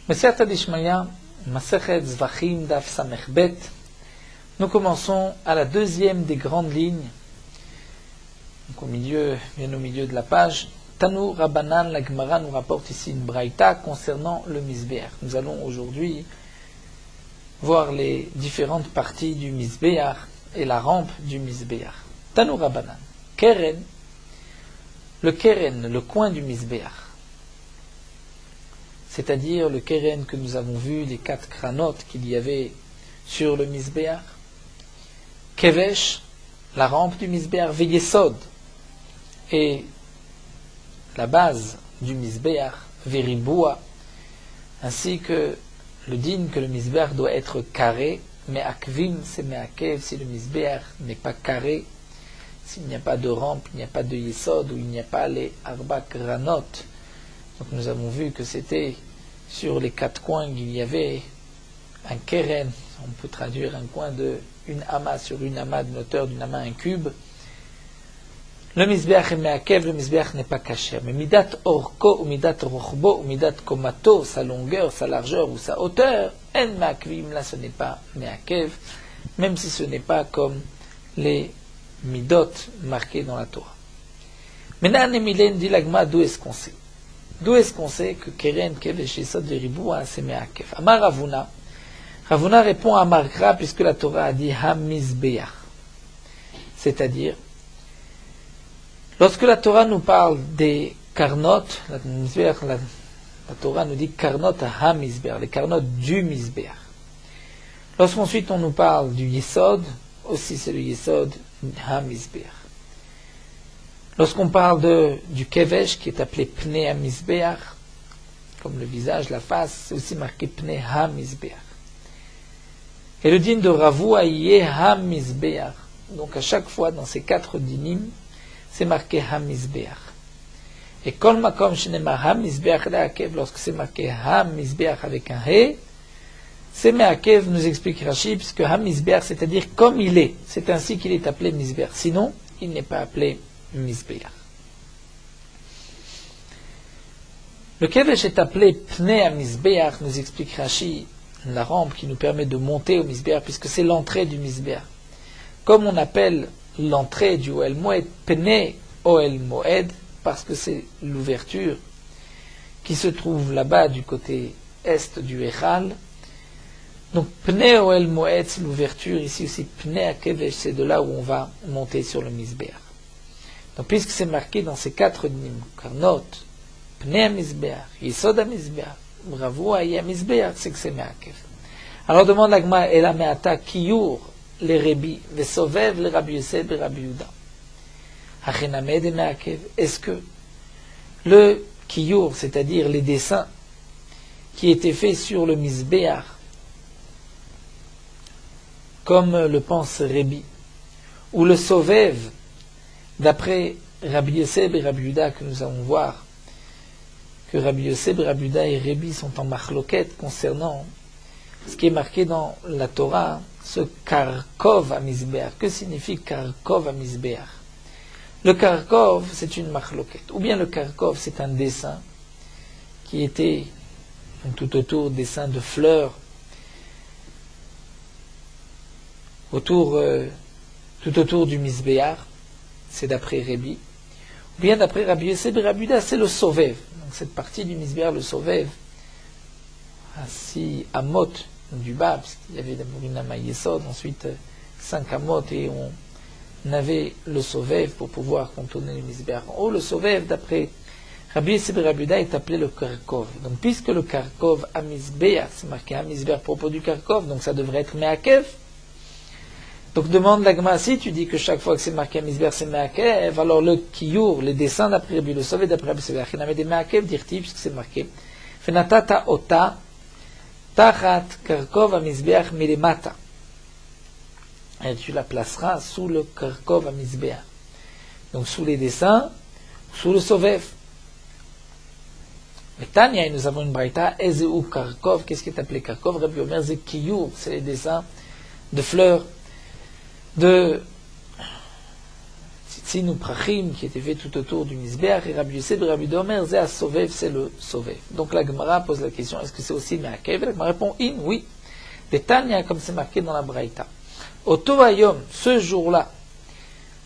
Mesiyata d'Ishmaïa, Masechet Zvachim Daf Samechbet. Nous commençons à la deuxième des grandes lignes, donc bien au milieu de la page. Tanu Rabbanan, la Gemara nous rapporte ici une braïta concernant le Mizbeach. Nous allons aujourd'hui voir les différentes parties du Mizbeach et la rampe du Mizbeach. Tanu Rabbanan, Keren, le coin du Mizbeach, c'est-à-dire le Keren que nous avons vu, les 4 cranotes qu'il y avait sur le Mizbeach, Kevesh, la rampe du Mizbeach, Veyesod, et la base du Mizbeach, Veribua, ainsi que le din que le Mizbeach doit être carré, mais Akvim, c'est Meakev, si le Mizbeach n'est pas carré, s'il n'y a pas de rampe, il n'y a pas de Yesod, ou il n'y a pas les Arba Granot. Donc nous avons vu que c'était sur les 4 coins qu'il y avait un Keren, on peut traduire un coin de une ama sur une ama, d'une hauteur d'une ama, un cube. Le Mizbeach est Meakev, le Mizbeach n'est pas caché. Mais Midat Orko, ou Midat Rochbo, ou Midat Komato, sa longueur, sa largeur ou sa hauteur, En Meakvim, là ce n'est pas Meakev, même si ce n'est pas comme les Midot marqués dans la Torah. Maintenant, Nemilen dit l'Agma, d'où est-ce qu'on sait? D'où est-ce qu'on sait que Keren, Kevesh, Yesod, Veribua, c'est Meakev? Amar Ravuna. Ravuna répond à Markra, puisque la Torah a dit Hamizbeach. C'est-à-dire, lorsque la Torah nous parle des karnot, la Torah nous dit karnot ha-mizbeach, les karnot du mizbeach. Lorsqu'ensuite on nous parle du yesod, aussi c'est le yesod ha-mizbeach. Lorsqu'on parle du kevesh, qui est appelé pnei ha-mizbeach, comme le visage, la face, c'est aussi marqué pnei ha-mizbeach. Et le din de Ravua yé ha-mizbeach. Donc à chaque fois dans ces 4 dinim, c'est marqué Hamizbeach. Et Kol Makom Shenema Hamizbeach Leakev, lorsque c'est marqué Hamizbeach avec un He, c'est Meakev, nous explique Rashi, puisque Hamizbeach, c'est-à-dire comme il est. C'est ainsi qu'il est appelé Mizbeach. Sinon, il n'est pas appelé Mizbeach. Le Kevesh est appelé Pnei Hamizbeach, nous explique Rashi, la rampe qui nous permet de monter au Mizbeach, puisque c'est l'entrée du Mizbeach. Comme on appelle l'entrée du Ohel Moed, Pnei Ohel Moed, parce que c'est l'ouverture qui se trouve là-bas du côté est du Echal. Donc Pnei Ohel Moed, c'est l'ouverture, ici aussi Pnei Akevesh, c'est de là où on va monter sur le Mizbeach. Donc puisque c'est marqué dans ces 4 nim, Karnot, Pnei Mizbeach, Yesod Mizbeach, Bravo Aïe Mizbeach, c'est que c'est Meakev. Alors demande l'Agma, Ela Meata Kiyur, les Rebi, Vesovev, les Rabbi Yosef et Rabbi Yuda. Achenamed et Meakev. Est-ce que le Kiyur, c'est-à-dire les dessins qui étaient faits sur le Mizbeach, comme le pense Rebi, ou le Sovev, d'après Rabbi Yosef et Rabbi Yuda, que nous allons voir, que Rabbi Yosef et Rabbi Yuda et Rebi sont en machloket concernant ce qui est marqué dans la Torah, ce Karkov à Mizbeach. Que signifie Karkov à Mizbeach? Le Karkov, c'est une machloket. Ou bien le Karkov, c'est un dessin qui était tout autour, dessin de fleurs, tout autour du Mizbeach. C'est d'après Rebi. Ou bien d'après Rabbi Yosef et Rabbi Yuda, c'est le Sovev. Donc cette partie du Mizbeach, le Sovev, ainsi Amot du bas, puisqu'il y avait d'abord une ama Yesod, ensuite 5 amot, et on avait le Sovev pour pouvoir contourner le Mizbeach. En haut, le Sovev, d'après Rabbi Yosef et Rabbi Yuda, est appelé le Karkov. Donc puisque le Karkov à Mizbeach, c'est marqué à Mizbeach à propos du Karkov, donc ça devrait être Meakev. Donc demande l'Agma, si tu dis que chaque fois que c'est marqué à Mizbeach c'est Meakev, alors le Kiyur, les dessins d'après Rabbi, le Sovev d'après Rabbi Yosef, Achenamed et Meakev, dirti, puisque c'est marqué Fenatata Ota Tachat Karkov à Mizbeach milemata. Et tu la placeras sous le Karkov à Mizbeach. Donc sous les dessins, sous le Sovev. Mais Tanya, nous avons une braïta, Ezeu Karkov, qu'est-ce qui est appelé Karkov? Rabbi Omer, c'est Kiyur, c'est les dessins de fleurs, Tzin ou Prachim, qui était fait tout autour du Mizbeach, et Rabbi Yosef et Rabbi Domer, Zé Sovev, c'est le Sovev. Donc la Gemara pose la question, est-ce que c'est aussi Meakev? La Gemara répond, oui. Betania, comme c'est marqué dans la Braïta. Au Tovayom, ce jour-là,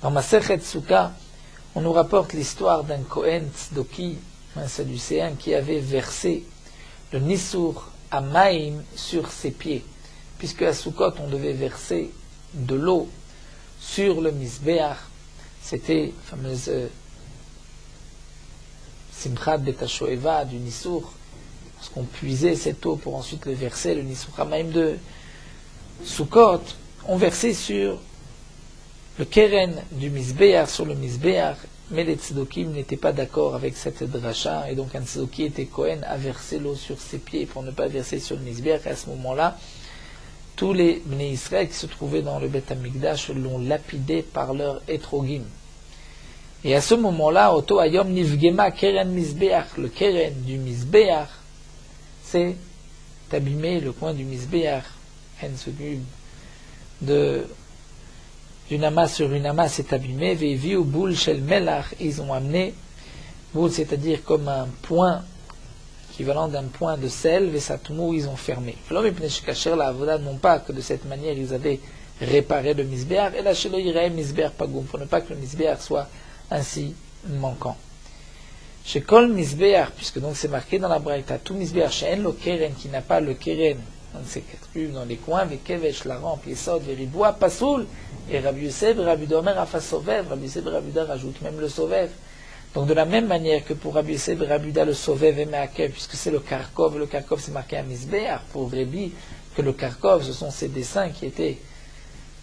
dans Masechet Souka, on nous rapporte l'histoire d'un Kohen Tzdoki, un Sadducéen, qui avait versé le Nisur Amaim sur ses pieds. Puisque à Soukot, on devait verser de l'eau sur le Mizbeach, c'était la fameuse Simchat Betashoeva du Nisur, lorsqu'on puisait cette eau pour ensuite le verser, le Nisur Amaim de Soukot, on versait sur le Keren du Mizbeach, sur le Mizbeach, mais les Tzdokim n'étaient pas d'accord avec cette dracha, et donc un Tzdoki était Kohen à verser l'eau sur ses pieds pour ne pas verser sur le Mizbeach, et à ce moment-là, tous les Bnei Israël qui se trouvaient dans le Beth Amikdash l'ont lapidé par leur Etrogim. Et à ce moment-là, Oto Ayom Nivgema Keren Mizbeach, le Keren du Mizbeach, c'est abîmé, le coin du Mizbeach, d'une amas sur une amas s'est abîmé, Vevi ou Boul Shel Melach, ils ont amené, Boul c'est-à-dire comme un point, équivalent d'un point de sel, Vesatmou, ils ont fermé. L'homme Pneshkacher, la Avoda, non pas que de cette manière ils avaient réparé le Mizbeach, et la Shelo Yireh Mizbeach Pagoum, pour ne pas que le Mizbeach soit ainsi manquant. Chez Kol Mizbeach, puisque donc c'est marqué dans la Braïta, tout Mizbeach, chez En lo Keren, qui n'a pas le Keren, c'est plus dans les coins, Vekevesh, la rampe, Yesod, Veriboua, Pasoul, et Rabbi Yosef, Rabbi Domer, Afa Sovev, Rabbi Yosef, Rabbi Da rajoute même le Sovev. Donc de la même manière que pour Rabbi Yosef, Rabbi Da, le Sovev et Meakev, puisque c'est le Karkov c'est marqué à Mizbeach, pour Rabbi, que le Karkov, ce sont ces dessins qui étaient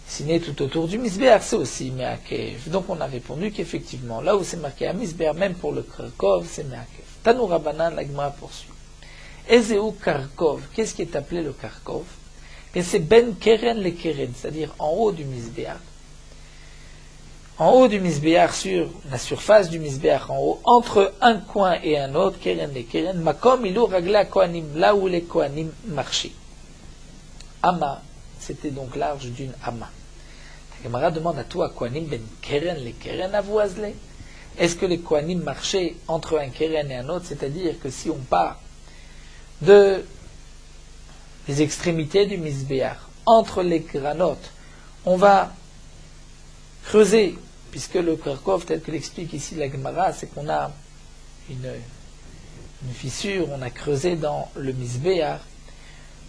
dessinés tout autour du Mizbeach, c'est aussi Meakev. Donc on a répondu qu'effectivement, là où c'est marqué à Mizbeach, même pour le Karkov, c'est Meakev. Tanou Rabbanan, la Gemara poursuit. Ezeu Karkov, qu'est-ce qui est appelé le Karkov? Et c'est Ben Keren le Keren, c'est-à-dire en haut du Mizbeach. En haut du Mizbeach, sur la surface du Mizbeach, en haut, entre un coin et un autre, Keren le Keren, Makom ilou ragla Kohanim, là où les Kohanim marchaient. Ama, c'était donc large d'une Ama. La Gemara demande à toi, Kohanim Ben Keren le Keren avoisle. Est-ce que les Kohanim marchaient entre un Keren et un autre, c'est-à-dire que si on part des extrémités du Mizbeach, entre les granotes, on va creuser, puisque le Karkov, tel que l'explique ici la Gemara, c'est qu'on a une fissure, on a creusé dans le Mizbeach,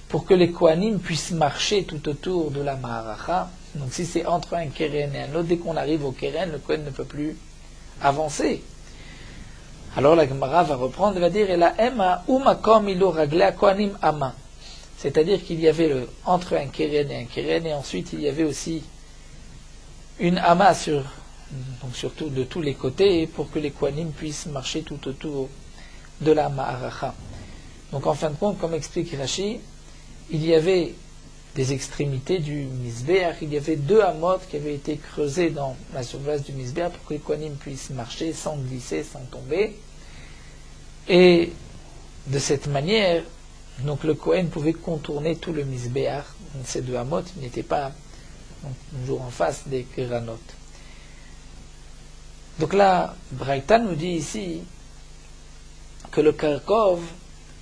pour que les Kohanim puissent marcher tout autour de la Maharacha. Donc si c'est entre un Keren et un autre, dès qu'on arrive au Keren, le Kohen ne peut plus avancer. Alors la Gemara va reprendre et va dire, et la Ema umakom ilo raglea Kohanim ama. C'est-à-dire qu'il y avait entre un Keren, et ensuite il y avait aussi une Ama donc surtout de tous les côtés, pour que les Kohanim puissent marcher tout autour de la Maharacha. Donc en fin de compte, comme explique Rashi, il y avait des extrémités du Mizbeach, il y avait 2 amot qui avaient été creusés dans la surface du Mizbeach pour que les Kohanim puissent marcher sans glisser, sans tomber. Et de cette manière, donc le Kohen pouvait contourner tout le Mizbeach. Ces 2 amot n'étaient pas toujours en face des Keranot. Donc là, Braïta nous dit ici que le Karkov,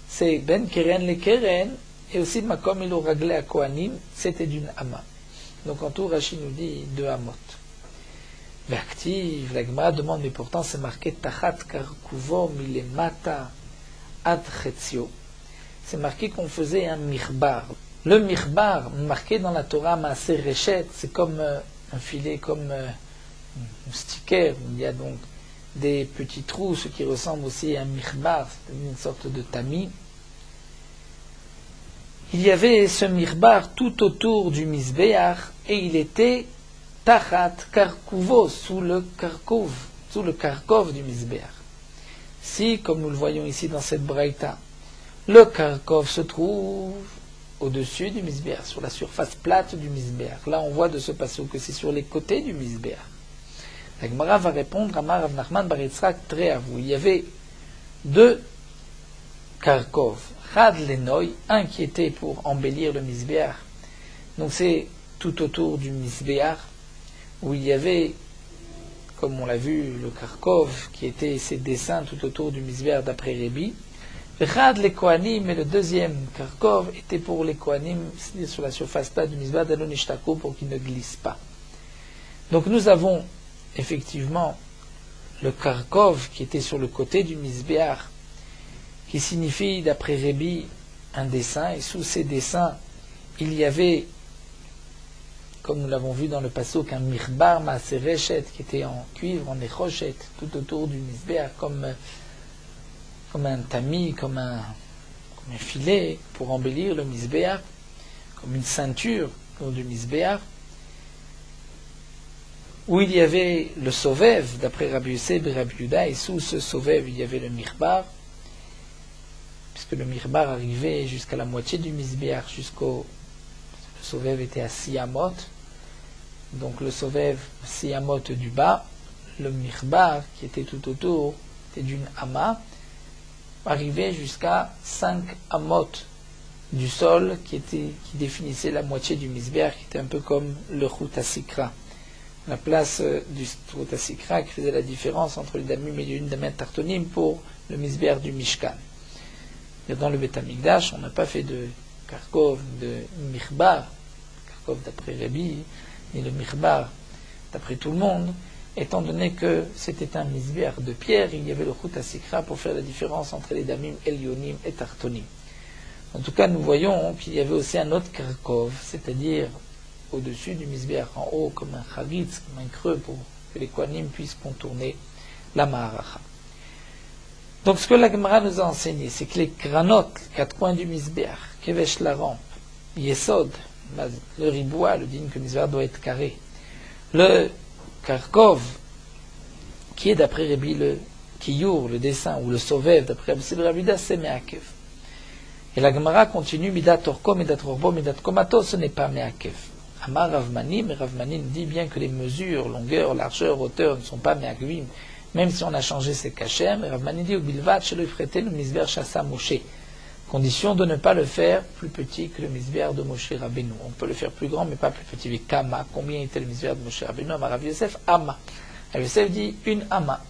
c'est Ben Keren le Keren, et aussi Makom ilo raglea Kohanim, c'était d'une Ama. Donc en tout, Rashi nous dit 2 amot. L'active, la Gemara demande, mais pourtant c'est marqué Tachat Karkuvo milemata ad chetzio. C'est marqué qu'on faisait un mirbar. Le mirbar, marqué dans la Torah Maaser Reshet, c'est comme un filet, comme un sticker. Il y a donc des petits trous, ce qui ressemble aussi à un mirbar, c'est une sorte de tamis. Il y avait ce mirbar tout autour du Mizbeach, et il était Tachat Karkuvo, sous le Karkov du Mizbeach. Si, comme nous le voyons ici dans cette Braïta, le Karkov se trouve au-dessus du Mizbeach, sur la surface plate du Mizbeach. Là, on voit de ce passage que c'est sur les côtés du Mizbeach. La Gemara va répondre à Rav Nachman bar Yitzhak Treavu. Il y avait 2 Karkov. Chad Lenoi, un qui était pour embellir le Mizbeach. Donc c'est tout autour du Mizbeach, où il y avait comme on l'a vu, le Karkov, qui était ses dessins tout autour du Misbéach d'après Rébi. Vechad les Kohanim, et le deuxième Karkov était pour les Kohanim, c'est-à-dire sur la surface plate du Misbéach d'Alon Ishtako pour qu'il ne glisse pas. Donc nous avons effectivement le Karkov qui était sur le côté du Misbéach, qui signifie d'après Rébi un dessin, et sous ces dessins il y avait, comme nous l'avons vu dans le passouk, un mirbar maasereshet qui était en cuivre, en nechoshet, tout autour du Misbéach, comme un tamis, comme un filet pour embellir le Misbéach, comme une ceinture autour du Misbéach, où il y avait le sovev, d'après Rabbi Yosef et Rabbi Yuda, et sous ce sovev il y avait le mirbar, puisque le mirbar arrivait jusqu'à la moitié du Misbéach, le sovev était à 6 amot, donc le sovev 6 amot du bas, le mirbar qui était tout autour était d'une ama, arrivait jusqu'à 5 amot du sol qui définissait la moitié du Misbéach, qui était un peu comme le Chut HaSikra, la place du Chut HaSikra qui faisait la différence entre les damim et les damim tartonim pour le Misbéach du Mishkan. Et dans le Beth Amikdash, on n'a pas fait de Karkov, de Mirbar, Karkov d'après Rabbi, et le Mirbar d'après tout le monde, étant donné que c'était un Misbéach de pierre, il y avait le Chut HaSikra pour faire la différence entre les damim elyonim et tartonim. En tout cas, nous voyons qu'il y avait aussi un autre Karkov, c'est-à-dire au-dessus du Misbéach, en haut, comme un Charitz, comme un creux, pour que les Kohanim puissent contourner la Maharacha. Donc ce que la Gemara nous a enseigné, c'est que les granot, les 4 coins du Misbéach, Kevesh la rampe, Yesod, le riboua, le digne que le Misbéach doit être carré, le Karkov, qui est d'après Rabbi le Kiyur, le dessin, ou le Sovev, d'après Rabbi Yuda, c'est Meakev. Et la Gemara continue, Midat Orko, Midat Orbo, Midat Komato, ce n'est pas Meakev. Amar Ravmanim, et Ravmanim dit bien que les mesures, longueur, largeur, hauteur ne sont pas Meakvim, même si on a changé ses cachets, mais Rav Mani dit au Bilvat, chez le Frete, le Misbéach Shassa Moshe. Condition de ne pas le faire plus petit que le Misbéach de Moshe Rabbeinu. On peut le faire plus grand, mais pas plus petit. Mais Kama, combien était le Misbéach de Moshe Rabbeinu? Amar Rav Yosef, Ama. Rav Yosef dit une Ama.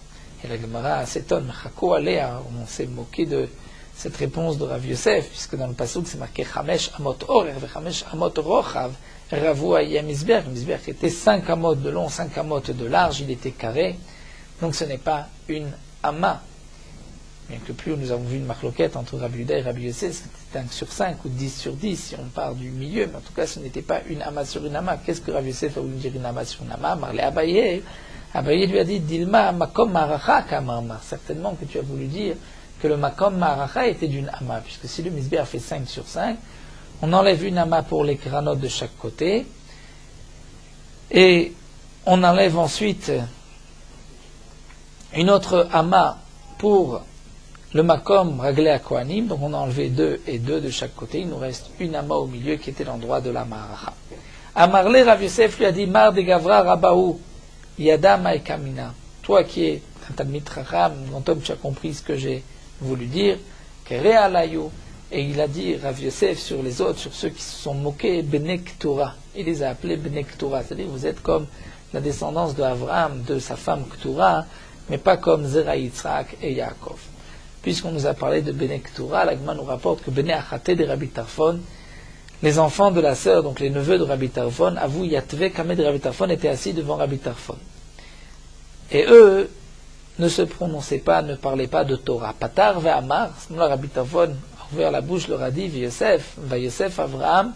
Et la Gemara s'étonne, Chako Alea, on s'est moqué de cette réponse de Rav Yosef, puisque dans le Passouk c'est marqué Chamesh Amot Orer, Chamesh Amot Rochav, Ravu Ayeh Misbéach. Le Misbéach était 5 amot de long, 5 amot de large, il était carré. Donc ce n'est pas une ama. Bien que plus nous avons vu une marloquette entre Rabbi Yuda et Rabbi Yosef, c'était 5 sur 5 ou 10 sur 10 si on part du milieu, mais en tout cas ce n'était pas une ama sur une ama. Qu'est-ce que Rabbi Yosef a voulu dire une ama sur une ama? Marlé Abaye. Abaye lui a dit Dilma makom maracha kamama. Certainement que tu as voulu dire que le makom maracha était d'une ama, puisque si le Misbéach fait 5 sur 5, on enlève une ama pour les granotes de chaque côté, et on enlève ensuite une autre ama pour le makom raglé à Kohanim, donc on a enlevé 2 et 2 de chaque côté, il nous reste une ama au milieu qui était l'endroit de la maracha. Amarle Rav Yosef lui a dit Mar de Gavra Rabaou Yada Maïkamina. Toi qui es un Talmid Chacham, grand homme, tu as compris ce que j'ai voulu dire, Kere Alayou. Et il a dit Rav Yosef sur les autres, sur ceux qui se sont moqués, Bnei Ktura. Il les a appelés Bnei Ktura, c'est-à-dire vous êtes comme la descendance de Avraham, de sa femme Ktura, mais pas comme Zera Yitzhak et Yaakov. Puisqu'on nous a parlé de Bnei Ktura, l'Agma nous rapporte que Bnei Achate de Rabbi Tarfon, les enfants de la sœur, donc les neveux de Rabbi Tarfon, avouent Yatve Kameh de Rabbi Tarfon, étaient assis devant Rabbi Tarfon. Et eux ne se prononçaient pas, ne parlaient pas de Torah. Patar ve Amar, là Rabbi Tarfon a ouvert la bouche, leur a dit va Yosef Avraham.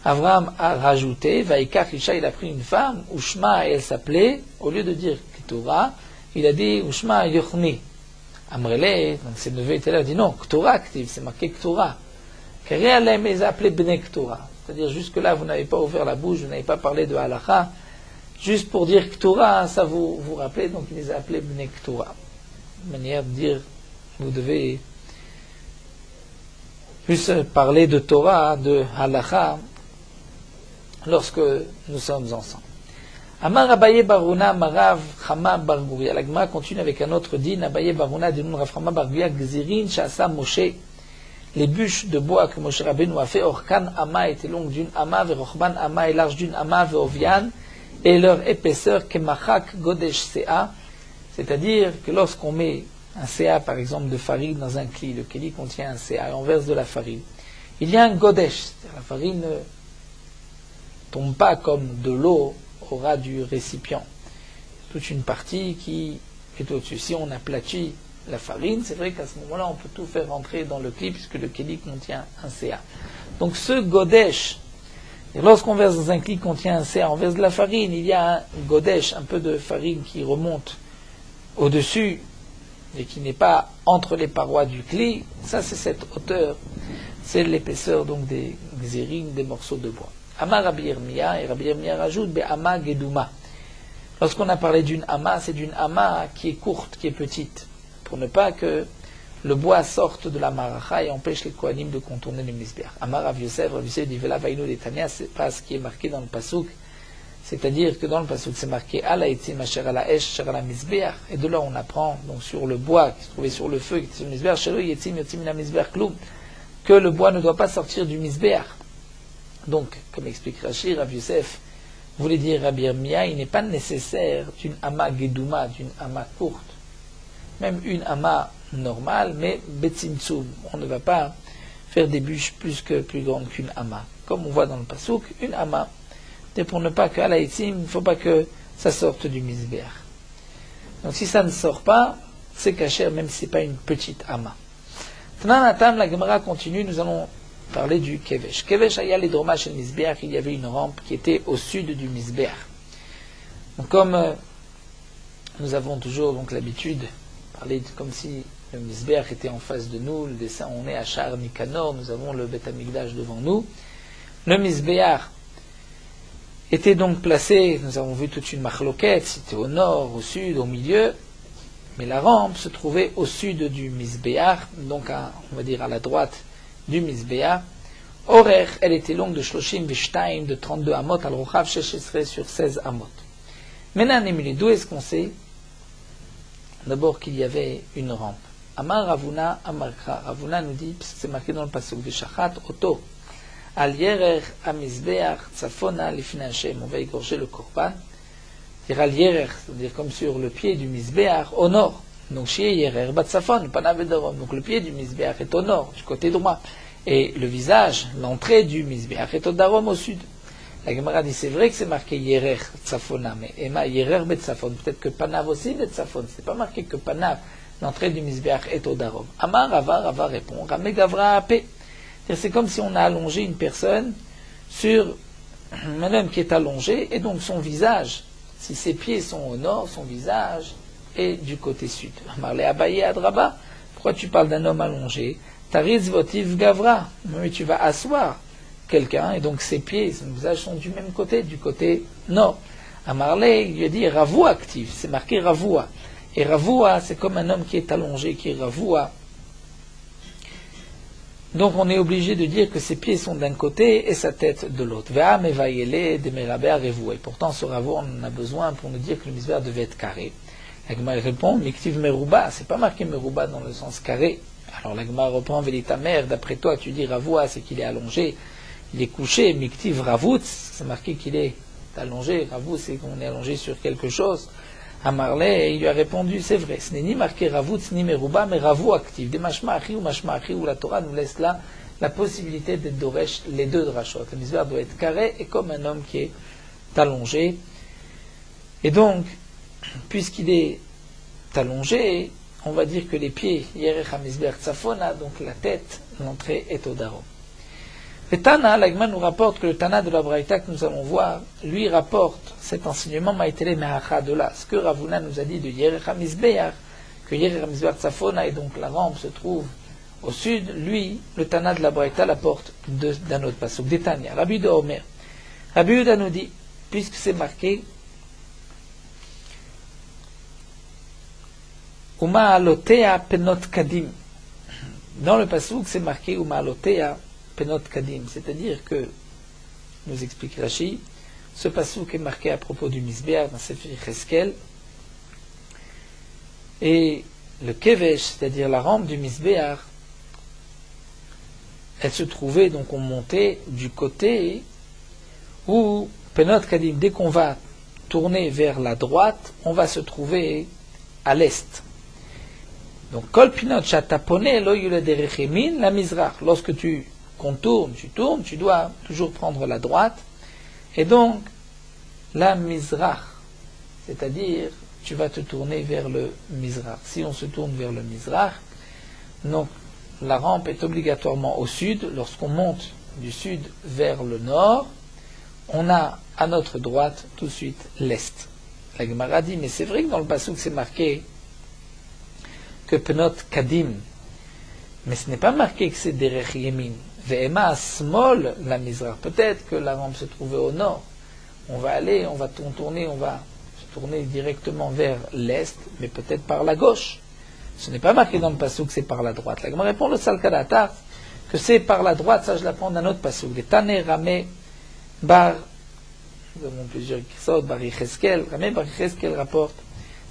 Avraham a rajouté, Vaikach Isha, il a pris une femme, Ushma, et elle s'appelait, au lieu de dire Ketura, il a dit Ushma Yochni. Amrele, donc ses neveux étaient là, il a dit non, Ketura, c'est marqué Ketura. Kerealem, ils appelaient Bnei Ketura. C'est-à-dire, jusque-là, vous n'avez pas ouvert la bouche, vous n'avez pas parlé de Halacha. Juste pour dire Ketura, ça vous rappelez, donc il les a appelés Bnei Ketura. Une manière de dire, vous devez plus parler de Torah, de Halacha, lorsque nous sommes ensemble. Amar Abaye Baruna Marav Chama Barguria. La Gemara continue avec un autre din. Abaye Baruna Dinoun Rav Chama Barguria Gzirin Shasa Moshe. Les bûches de bois que Moshe Rabbeinu a fait, Orkan Ama était longue d'une ama, Verochban Ama est large d'une ama, Veovian et leur épaisseur kemachak godesh sea, c'est-à-dire que lorsqu'on met un CA par exemple de farine dans un kli, le kli contient un CA et on verse de la farine, il y a un godesh, c'est-à-dire la farine ne tombe pas comme de l'eau au ras du récipient, toute une partie qui est au-dessus. Si on aplatit la farine, c'est vrai qu'à ce moment-là on peut tout faire rentrer dans le kli puisque le kli contient un CA. Donc ce godesh, et lorsqu'on verse dans un kli qui contient un CA, on verse de la farine, il y a un godesh, un peu de farine qui remonte au-dessus et qui n'est pas entre les parois du kli, ça c'est cette hauteur, c'est l'épaisseur donc des xérines, des morceaux de bois. Amar Rabbi Yirmiyah, et Rabbi Yirmiyah rajoute Be'ama Geduma. Lorsqu'on a parlé d'une ama, c'est d'une ama qui est courte, qui est petite, pour ne pas que le bois sorte de la maracha et empêche les kohanim de contourner le misbéach. Amar Rav Yosef dit Vela Vainu Detania, c'est pas ce qui est marqué dans le pasuk, c'est-à-dire que dans le pasuk c'est marqué Ala etzim asher ala esh asher ala misbéach, et de là on apprend donc sur le bois qui se trouvait sur le feu, qui était sur le misbéach, shelo yetzim yotzim mina misbéach klum, que le bois ne doit pas sortir du misbéach. Donc, comme explique Rashi, Rav Yosef voulait dire Rabbi Yirmiyah, il n'est pas nécessaire d'une ama gedouma, d'une ama courte, même une ama normale, mais betzimtzum, on ne va pas faire des bûches plus grandes qu'une ama. Comme on voit dans le pasuk, une ama, et pour ne pas qu'à la itzim, il ne faut pas que ça sorte du misbéach. Donc si ça ne sort pas, c'est kasher, même si ce n'est pas une petite ama. Tananatam, la Gemara continue, nous allons parler du kevesh. Kevesh aya les dromash et le misbéach, il y avait une rampe qui était au sud du misbéach. Donc comme nous avons toujours donc l'habitude de parler comme si le misbéach était en face de nous, le dessin, on est à Sha'ar Nikanor, nous avons le Beth Amikdash devant nous. Le misbéach était donc placé, nous avons vu toute une machloquette, c'était au nord, au sud, au milieu, mais la rampe se trouvait au sud du misbéach, donc on va dire à la droite du misbéach. Horer, elle était longue de Shloshim Vishtaim, de 32 amot, al rochav sheshesre sur 16 amot. Maintenant, d'où est-ce qu'on sait d'abord qu'il y avait une rampe? Amar Ravuna Amarkra. Ravuna nous dit, puisque c'est marqué dans le pasuk, Vishachat Oto, al yerer amizbeach tzafona lifnei Hashem, on va égorger le korban. Dire al yerer, c'est-à-dire comme sur le pied du misbéach, au nord. Donc chez yerer batzafon, panav edarom. Donc le pied du misbéach est au nord, du côté droit. Et le visage, l'entrée du misbéach est au darom, au sud. La Gemara dit, c'est vrai que c'est marqué yerer tzafona, mais Ema yerer betzafon. Peut-être que panav aussi betzafon. C'est pas marqué que panav, l'entrée du misbéach est au darom. Amar Rava répond, Ramé Gavra apé. C'est comme si on a allongé une personne sur un homme qui est allongé, et donc son visage, si ses pieds sont au nord, son visage est du côté sud. Marlé Abaye Adraba, pourquoi tu parles d'un homme allongé? Tariz votiv gavra, mais tu vas asseoir quelqu'un, et donc ses pieds, son visage sont du même côté, du côté nord. À Marlé, il lui a dit Ravoua actif, c'est marqué Ravoua. Et Ravoua, c'est comme un homme qui est allongé, qui est Ravoua. Donc on est obligé de dire que ses pieds sont d'un côté et sa tête de l'autre. Et pourtant ce ravoua on en a besoin pour nous dire que le misbéach devait être carré. La Gemara répond, Miktiv Merouba, c'est pas marqué Merouba dans le sens carré. Alors la Gemara reprend, Vélita mère, d'après toi tu dis ravoua, c'est qu'il est allongé, il est couché, Miktiv Ravout, c'est marqué qu'il est allongé, Ravout c'est qu'on est allongé sur quelque chose. À Marley, il lui a répondu, c'est vrai, ce n'est ni marqué Ravout ni Merouba, mais Ravou actif. Des Mashma'achi ou Mashma'achi, où la Torah nous laisse là la possibilité d'être Doresh, les deux drachot. Le misbéach doit être carré et comme un homme qui est allongé. Et donc, puisqu'il est allongé, on va dire que les pieds, Yerech HaMizbeach Tzafona, donc la tête, l'entrée est au darom. Le Tana, l'Agman nous rapporte que le Tana de la Braïta que nous allons voir, lui rapporte cet enseignement Maïtele Mehacha de là. Ce que Ravuna nous a dit de Yerech HaMizbeach, que Yerech HaMizbeach Tzafona et donc la rampe se trouve au sud, lui, le Tana de la Braïta l'apporte d'un autre passage, d'Etania, Rabbi de Omer. Rabbi Yehuda nous dit, puisque c'est marqué, Uma alotea penot kadim. Dans le pasuk, c'est marqué Uma alotea penot kadim, c'est-à-dire que, nous explique Rashi, ce pasuk est marqué à propos du misbéach dans Sefer Yecheskel, et le kevesh, c'est-à-dire la rampe du misbéach, elle se trouvait, donc on montait du côté où penot kadim, dès qu'on va tourner vers la droite, on va se trouver à l'est. Donc, kol pinot shatapone lo yule derech yamin la mizrach. Lorsque tu contournes, tu dois toujours prendre la droite. Et donc, la mizrach, c'est-à-dire, tu vas te tourner vers le mizrach. Si on se tourne vers le mizrach, donc, la rampe est obligatoirement au sud. Lorsqu'on monte du sud vers le nord, on a à notre droite tout de suite l'est. La Gemara dit, mais c'est vrai que dans le passouk c'est marqué que penot kadim, mais ce n'est pas marqué que c'est derech yemin. Ve'ema asmol la mizrach. Peut-être que la rampe se trouvait au nord. On va tourner directement vers l'est, mais peut-être par la gauche. Ce n'est pas marqué dans le passouk que c'est par la droite. La Gemara répond le salkadatar que c'est par la droite. Ça je l'apprends d'un autre passouk. Les Tane Ramé Bar, nous avons plusieurs kisot, Bar Yecheskel. Ramé Bar Yecheskel rapporte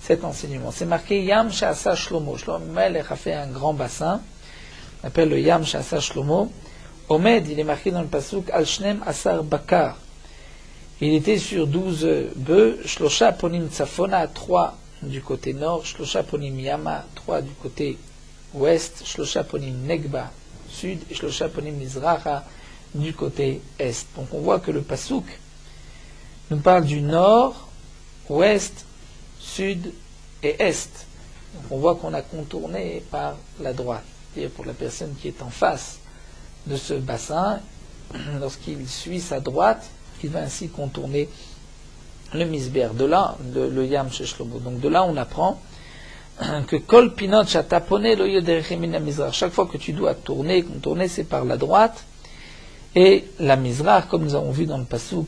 cet enseignement. C'est marqué Yam Sha'asa Shlomo. Shlomo Melech a fait un grand bassin. On appelle le Yam Sha'asa Shlomo. Omed, il est marqué dans le passouk Al Shnem Asar Bakar. Il était sur 12 bœufs. Shlosha Ponim Tsafona, 3 du côté nord. Shlosha Ponim Yama, 3 du côté ouest. Shlosha Ponim Negba, sud. Et Shlosha Ponim Mizracha, du côté est. Donc on voit que le passouk nous parle du nord, ouest, sud et est. Donc on voit qu'on a contourné par la droite. C'est-à-dire pour la personne qui est en face de ce bassin, lorsqu'il suit sa droite, il va ainsi contourner le misber. De là, le yam chez Shlomo. Donc de là, on apprend que kol pinot shatapone lo yoderech min mizrach. Chaque fois que tu dois contourner, c'est par la droite. Et la mizrach, comme nous avons vu dans le passouk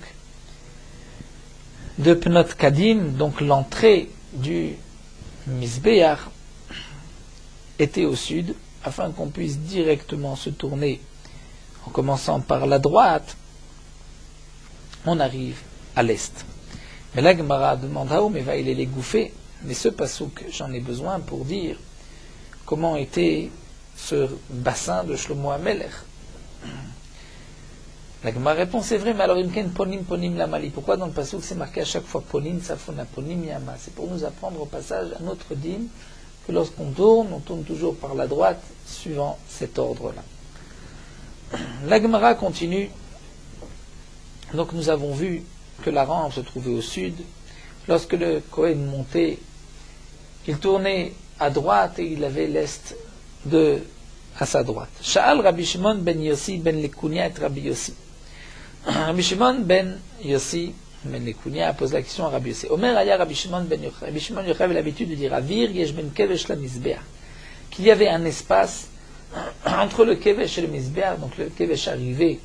de Pnot Kadim, donc l'entrée du Misbeach était au sud, afin qu'on puisse directement se tourner en commençant par la droite, on arrive à l'est. Mais la Gemara demande à mais va il est l'égouffer. Mais ce passouk, j'en ai besoin pour dire comment était ce bassin de Shlomo HaMelech. La Gemara répond, c'est vrai, mais alors imken ponim la mali. Pourquoi dans le passouk c'est marqué à chaque fois ponim safona, ponim yama? C'est pour nous apprendre au passage un autre dîme que lorsqu'on tourne, on tourne toujours par la droite, suivant cet ordre-là. La Gemara continue. Donc nous avons vu que la rampe se trouvait au sud. Lorsque le Kohen montait, il tournait à droite et il avait l'est à sa droite. Sha'al Rabbi Shimon ben Yossi ben Lekunia et Rabbi Yossi. Rabbi Shimon ben Yossi ben Lekunia pose la question à Rabbi Yossi. Omer aya Rabbi Shimon ben Yochai. Rabbi Shimon Yochai avait l'habitude de dire Avir yesh ben kevesh la misbeach, qu'il y avait un espace entre le kevesh et le misbeach. Donc le kevesh arrivait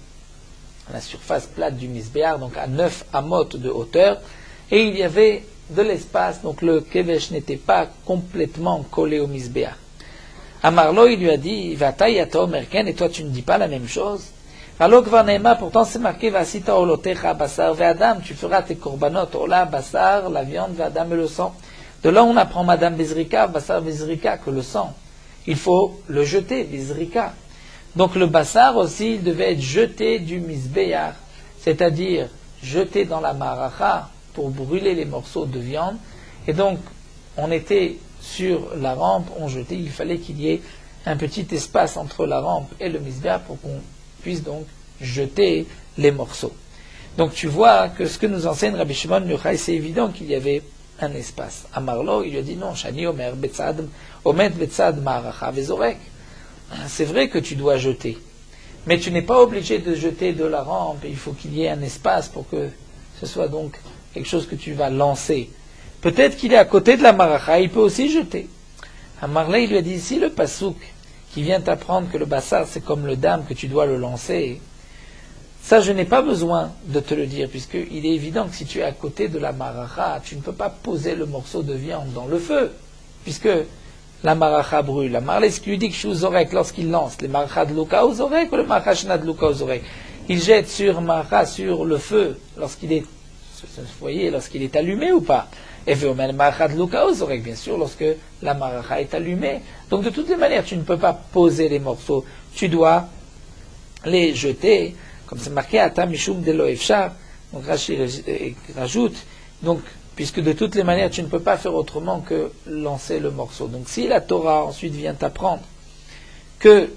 à la surface plate du misbeach, donc à 9 amot de hauteur, et il y avait de l'espace, donc le kevesh n'était pas complètement collé au misbeach. Amarlo, il lui a dit, Vata yato merken, et toi tu ne dis pas la même chose. Alors que pourtant c'est marqué, Vasita olotecha basar ve'adam, tu feras tes korbanot, ola basar, la viande, ve'adam et le sang. De là on apprend Madame Bezrika, basar Bezrika, que le sang, il faut le jeter, Bezrika. Donc le basar aussi, il devait être jeté du misbéar, c'est-à-dire jeté dans la maracha pour brûler les morceaux de viande. Et donc on était sur la rampe, on jetait, il fallait qu'il y ait un petit espace entre la rampe et le misbéar pour qu'on puisse donc jeter les morceaux. Donc tu vois que ce que nous enseigne Rabbi Shimon Yochai, c'est évident qu'il y avait un espace. Amarlo, il lui a dit non, Shani Omer, Betzad, Omet Betzad Maracha Vezorek. C'est vrai que tu dois jeter, mais tu n'es pas obligé de jeter de la rampe, il faut qu'il y ait un espace pour que ce soit donc quelque chose que tu vas lancer. Peut-être qu'il est à côté de la maracha, il peut aussi jeter. Amarle, il lui a dit ici le pasouk qui vient t'apprendre que le bassar c'est comme le dam, que tu dois le lancer. Ça, je n'ai pas besoin de te le dire, puisqu'il est évident que si tu es à côté de la maracha, tu ne peux pas poser le morceau de viande dans le feu, puisque la maracha brûle. La marlès qui lui dit que je suis aux oreilles lorsqu'il lance les maracha de Luka aux oreilles ou le maracha shna de Luka aux oreilles. Il jette sur maracha sur le feu lorsqu'il est, vous voyez, lorsqu'il est allumé ou pas. Et veut le maracha de Luka aux oreilles, bien sûr, lorsque la maracha est allumée. Donc de toutes les manières, tu ne peux pas poser les morceaux. Tu dois les jeter, comme c'est marqué Ata Mishum de Loefshar. Donc Rashi rajoute, donc puisque de toutes les manières, tu ne peux pas faire autrement que lancer le morceau. Donc si la Torah ensuite vient t'apprendre que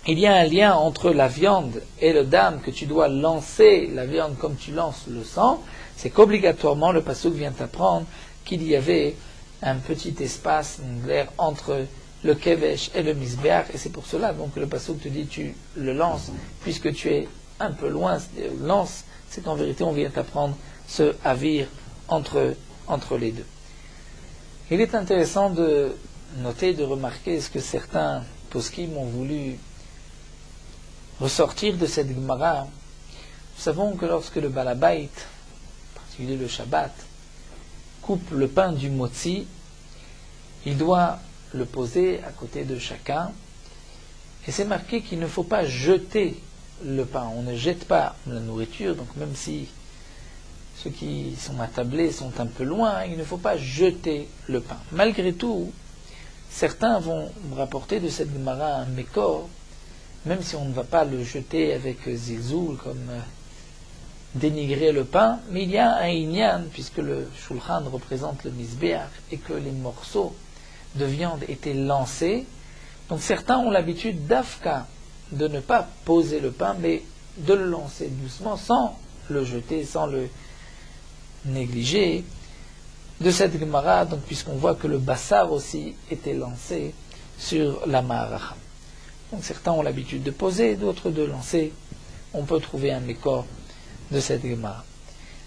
il y a un lien entre la viande et le dam, que tu dois lancer la viande comme tu lances le sang, c'est qu'obligatoirement le pasuk vient t'apprendre qu'il y avait un petit espace, une glaire entre le kevesh et le misbeach, et c'est pour cela donc le pasuk te dit tu le lances, puisque tu es un peu loin, lance, c'est qu'en vérité on vient t'apprendre ce avir entre les deux. Il est intéressant de noter, de remarquer ce que certains poskim ont voulu ressortir de cette Gemara. Nous savons que lorsque le Balabait, en particulier le Shabbat, coupe le pain du motzi, il doit le poser à côté de chacun, et c'est marqué qu'il ne faut pas jeter le pain. On ne jette pas la nourriture, donc même si ceux qui sont attablés sont un peu loin, il ne faut pas jeter le pain. Malgré tout, certains vont rapporter de cette Gemara un mékor, même si on ne va pas le jeter avec zilzoul, comme dénigrer le pain, mais il y a un inyan, puisque le shulchan représente le misbeach, et que les morceaux de viande étaient lancés. Donc certains ont l'habitude d'afka, de ne pas poser le pain, mais de le lancer doucement, sans le jeter, sans le négliger. De cette Gemara, donc puisqu'on voit que le bassar aussi était lancé sur la ma'aracha. Donc certains ont l'habitude de poser, d'autres de lancer. On peut trouver un écor de cette Gemara.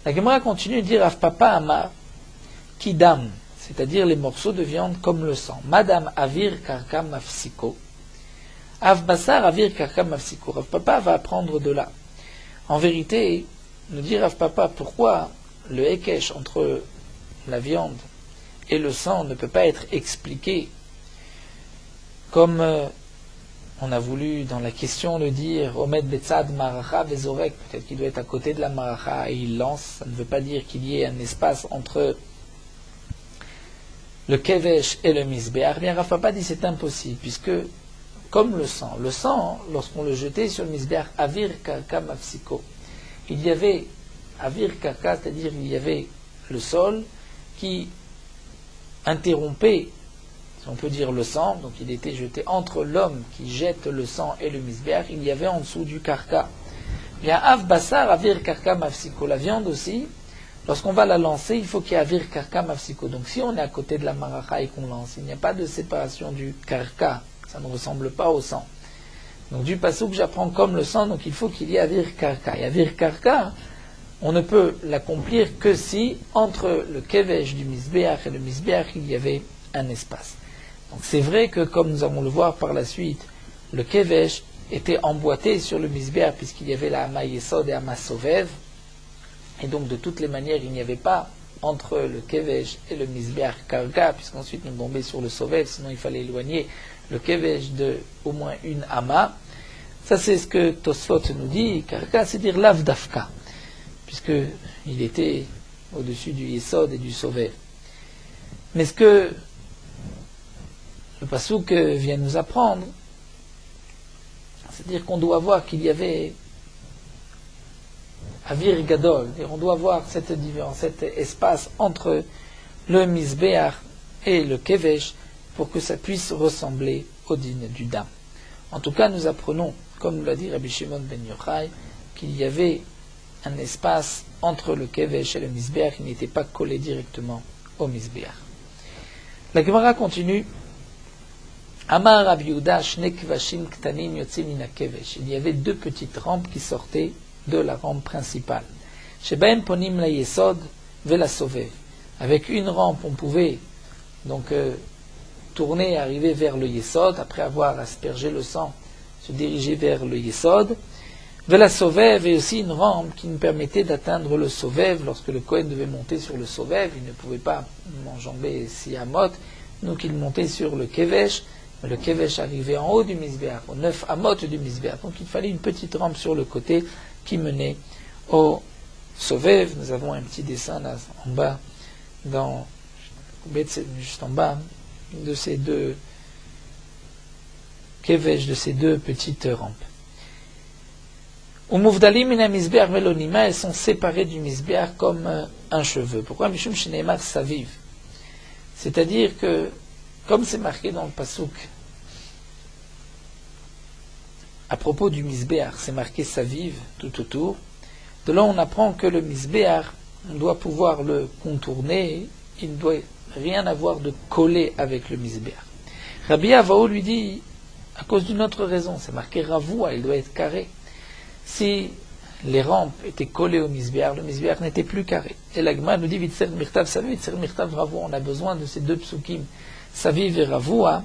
La Gemara continue de dire Av Papa Amar Kidam, c'est-à-dire les morceaux de viande comme le sang. Madame Avir Karka Mafsiko. Av Basar Avir Karka Mafsiko. Rav Papa va apprendre de là. En vérité, nous dit Rav Papa pourquoi le Hekesh entre la viande et le sang ne peut pas être expliqué comme on a voulu dans la question le dire Omed Betzad Maracha Vezorek, peut-être qu'il doit être à côté de la Maracha et il lance. Ça ne veut pas dire qu'il y ait un espace entre le Kevesh et le Misbeach. Bien, Rav Papa dit c'est impossible, puisque comme le sang, lorsqu'on le jetait sur le Misbeach, Avir Karka Mafsiko, il y avait Avir Karka, c'est-à-dire il y avait le sol qui interrompait, si on peut dire, le sang, donc il était jeté entre l'homme qui jette le sang et le misbeach, il y avait en dessous du karka. Bien, Av Basar, Avir Karka Mafsiko, la viande aussi, lorsqu'on va la lancer, il faut qu'il y ait Avir Karka Mafsiko. Donc si on est à côté de la maracha et qu'on lance, il n'y a pas de séparation du karka, ça ne ressemble pas au sang. Donc du pasuk j'apprends comme le sang, donc il faut qu'il y ait Avir Karka. Et Avir Karka, on ne peut l'accomplir que si, entre le kevesh du misbeach et le misbeach, il y avait un espace. Donc c'est vrai que, comme nous allons le voir par la suite, le kevesh était emboîté sur le misbeach, puisqu'il y avait la hama yesod et hama sovev, et donc de toutes les manières, il n'y avait pas entre le kevesh et le misbeach karka, puisqu'ensuite nous tombait sur le sovev, sinon il fallait éloigner le kevesh de au moins une hama. Ça c'est ce que Tosfot nous dit, karka c'est dire lav dafka, puisqu'il était au-dessus du Yesod et du Sovev. Mais ce que le Passouk vient nous apprendre, c'est-à-dire qu'on doit voir qu'il y avait Avir Gadol, et on doit voir cette différence, cet espace entre le Misbeach et le Kevesh, pour que ça puisse ressembler au din du Dam. En tout cas, nous apprenons, comme l'a dit Rabbi Shimon ben Yochai, qu'il y avait un espace entre le Kevesh et le Misbeach qui n'était pas collé directement au Misbeach. La Gemara continue. Amar Rabbi Yehuda shne kvashim ktanim yotzim min hakevesh. Il y avait deux petites rampes qui sortaient de la rampe principale. Shebahem ponim la yesod ve la sovev. Avec une rampe, on pouvait donc tourner et arriver vers le yesod, après avoir aspergé le sang, se diriger vers le yesod. Vela Sovev est aussi une rampe qui nous permettait d'atteindre le Sovev. Lorsque le Kohen devait monter sur le Sovev, il ne pouvait pas enjamber 6 amot, donc il montait sur le Kevesh. Le Kevesh arrivait en haut du Misbeach, aux 9 amot du Misbeach. Donc il fallait une petite rampe sur le côté qui menait au Sovev. Nous avons un petit dessin là en bas, juste en bas, de ces deux Kevesh, de ces deux petites rampes. Ou Mouvdalim mina misbeach velonima, elles sont séparées du misbeach comme un cheveu. Pourquoi Mishum Shineimar Saviv? C'est-à-dire que, comme c'est marqué dans le Pasuk, à propos du misbeach, c'est marqué Saviv tout autour. De là, on apprend que le misbeach, on doit pouvoir le contourner, il ne doit rien avoir de collé avec le misbeach. Rabbi Avao lui dit, à cause d'une autre raison, c'est marqué Ravoua, il doit être carré. Si les rampes étaient collées au misbeach, le misbeach n'était plus carré. Et l'Agma nous dit, Vitser Mirtav Saviv, Vitser Mirtav Ravoua, on a besoin de ces deux psukim, Saviv et Ravoua,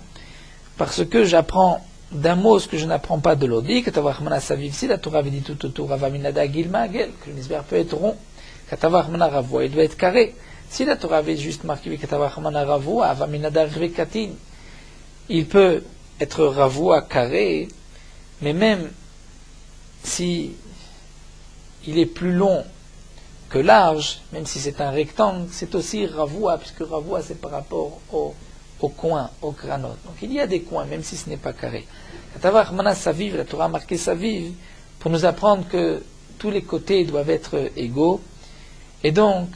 parce que j'apprends d'un mot ce que je n'apprends pas de l'Odi, Katavachmana Saviv, si la Torah avait dit tout autour, Avaminada Gilma Gel, que le misbeach peut être rond, Katavachmana Ravoua, il doit être carré. Si la Torah avait juste marqué Katavachmana Ravoua, Avaminada Rvekatin, il peut être Ravoua carré, mais même si il est plus long que large, même si c'est un rectangle, c'est aussi Ravoua, puisque Ravoua c'est par rapport au coin, au granot. Donc il y a des coins, même si ce n'est pas carré. Katavachmana Saviv, la Torah a marqué Saviv, pour nous apprendre que tous les côtés doivent être égaux, et donc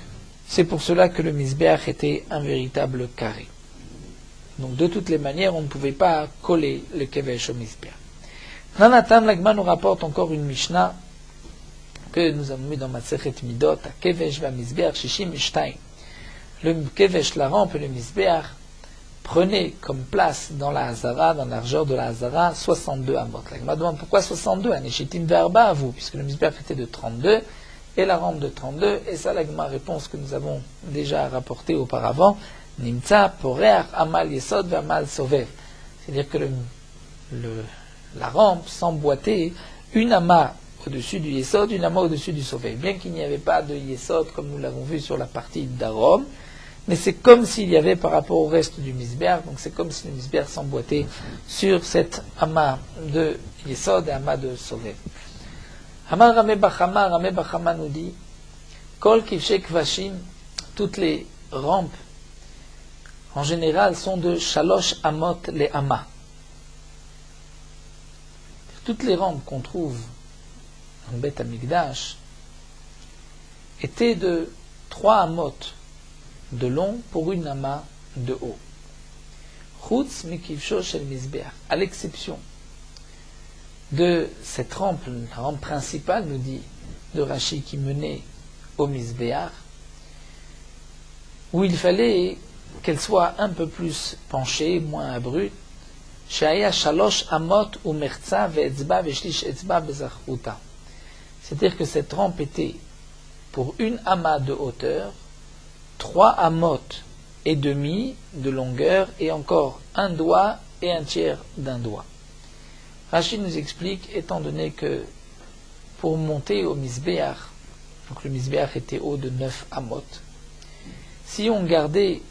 c'est pour cela que le misbeach était un véritable carré. Donc de toutes les manières, on ne pouvait pas coller le kevesh au misbeach. Nanatan Lagma nous rapporte encore une Mishnah que nous avons mis dans Masechet Midot, à kevesh va misbeach shishim shtaim. Le kevesh, la rampe et le misbeach prenaient comme place dans la Hazara, dans la largeur de la Hazara, 62 amot. Lagma demande pourquoi 62 aneshitim verba à vous, puisque le misbeach était de 32 et la rampe de 32, et ça l'Agma réponse que nous avons déjà rapportée auparavant, Nimtza poreach amal yesod ve'amal sovev. C'est-à-dire que la rampe s'emboîtait une amas au-dessus du yesod, une amas au-dessus du sovev. Bien qu'il n'y avait pas de yesod, comme nous l'avons vu sur la partie d'Arom, mais c'est comme s'il y avait par rapport au reste du misbeach, donc c'est comme si le misbeach s'emboîtait sur cette amas de yesod et amas de sovev. Amar Rameh Bachama nous dit, Kol kivshek kvashim, toutes les rampes en général sont de Shalosh Amot le Ama. Toutes les rampes qu'on trouve en Beth Amikdash étaient de 3 amot de long pour une ama de haut. Chutz mikivsho shel misbeach, à l'exception de cette rampe, la rampe principale, nous dit de Rashi, qui menait au misbeach, où il fallait qu'elle soit un peu plus penchée, moins abrupte. Shaya shalosh amot ou mertza ve'etzba ve'shlish etzba bezachruta. C'est-à-dire que cette rampe était pour une ama de hauteur, 3 amot et demi de longueur, et encore un doigt et un tiers d'un doigt. Rachid nous explique, étant donné que pour monter au misbeach, donc le misbeach était haut de 9 amot, si on gardait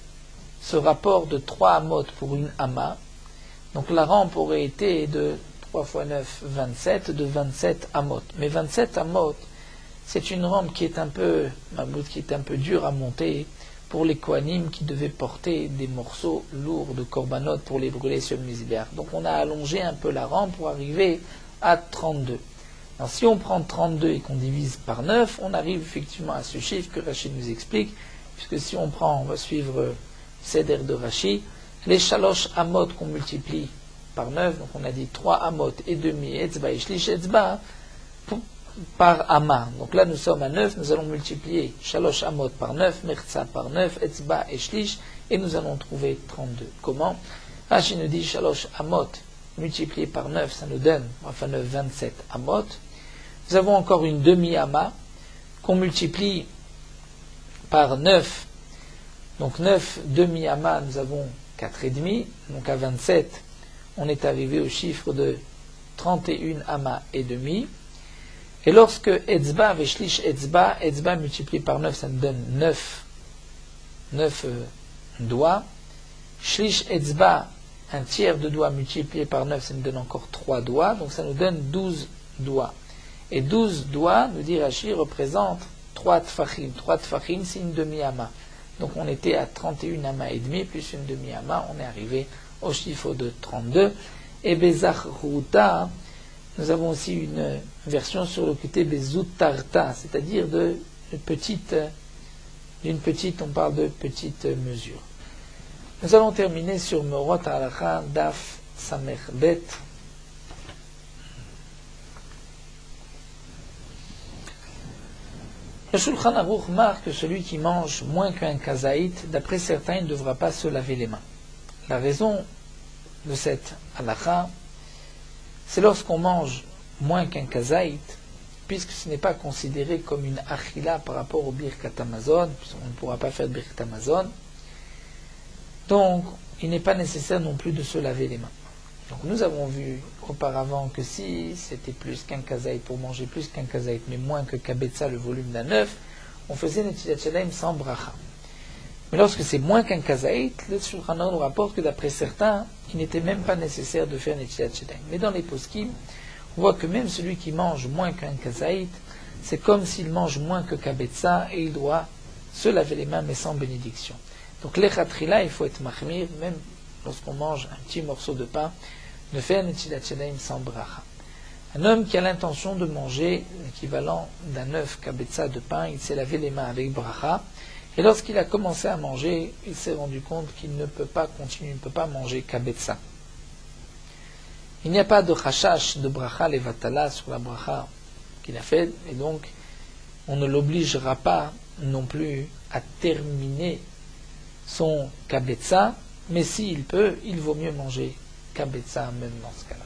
ce rapport de 3 amot pour une ama, donc la rampe aurait été de 3 x 9, 27, de 27 amot. Mais 27 amot, c'est une rampe qui est un peu dure à monter pour les kohanim qui devaient porter des morceaux lourds de korbanot pour les brûler sur le misbeach. Donc on a allongé un peu la rampe pour arriver à 32. Alors si on prend 32 et qu'on divise par 9, on arrive effectivement à ce chiffre que Rachid nous explique, puisque si on va suivre Seder de Rashi, les shalosh amot qu'on multiplie par 9, donc on a dit 3 amot et demi, etzba et shlish etzba, par ama. Donc là nous sommes à 9, nous allons multiplier shalosh amot par 9, mertza par 9, etzba et shlish, et nous allons trouver 32. Comment? Rashi nous dit shalosh amot multiplié par 9, ça nous donne, 9, 27 amot. Nous avons encore une demi-ama qu'on multiplie par 9. Donc 9 demi-ama, nous avons 4,5. Donc à 27, on est arrivé au chiffre de 31 ama et demi. Et lorsque etzba veshlish etzba, etzba multiplié par 9, ça nous donne 9 doigts. Shlish etzba, un tiers de doigt multiplié par 9, ça nous donne encore 3 doigts. Donc ça nous donne 12 doigts. Et 12 doigts, nous dit Rashi, représente 3 tfachim. 3 tfachim, c'est une demi-ama. Donc on était à 31 ama et demi, plus une demi-ama, on est arrivé au chiffre de 32. Et Bezach Ruta, nous avons aussi une version sur le côté Bezut Tarta, c'est-à-dire d'une petite, on parle de petite mesure. Nous allons terminer sur Morot Halacha Daf Samer Bet. Le Shulchan Aruch marque que celui qui mange moins qu'un kazaït, d'après certains, il ne devra pas se laver les mains. La raison de cette halakha, c'est lorsqu'on mange moins qu'un kazaït, puisque ce n'est pas considéré comme une achila par rapport au birkat Hamazon, puisqu'on ne pourra pas faire de birkat Hamazon, donc il n'est pas nécessaire non plus de se laver les mains. Donc nous avons vu auparavant que si c'était plus qu'un kazaït, pour manger plus qu'un kazaït, mais moins que kabetza, le volume d'un œuf, on faisait netilat shelaim sans bracha. Mais lorsque c'est moins qu'un kazaït, le Shulchan Aruch nous rapporte que d'après certains, il n'était même pas nécessaire de faire netilat shelaim. Mais dans les poskim, on voit que même celui qui mange moins qu'un kazaït, c'est comme s'il mange moins que kabetza, et il doit se laver les mains, mais sans bénédiction. Donc l'echatrila, il faut être mahmir, même lorsqu'on mange un petit morceau de pain, de faire netilat shelaim sans bracha. Un homme qui a l'intention de manger l'équivalent d'un œuf kabetza de pain, il s'est lavé les mains avec bracha, et lorsqu'il a commencé à manger, il s'est rendu compte qu'il ne peut pas continuer, il ne peut pas manger kabetza. Il n'y a pas de chashash, de bracha levatala sur la bracha qu'il a fait, et donc on ne l'obligera pas non plus à terminer son kabetza, mais s'il peut, il vaut mieux manger kabetza même dans ce cas-là.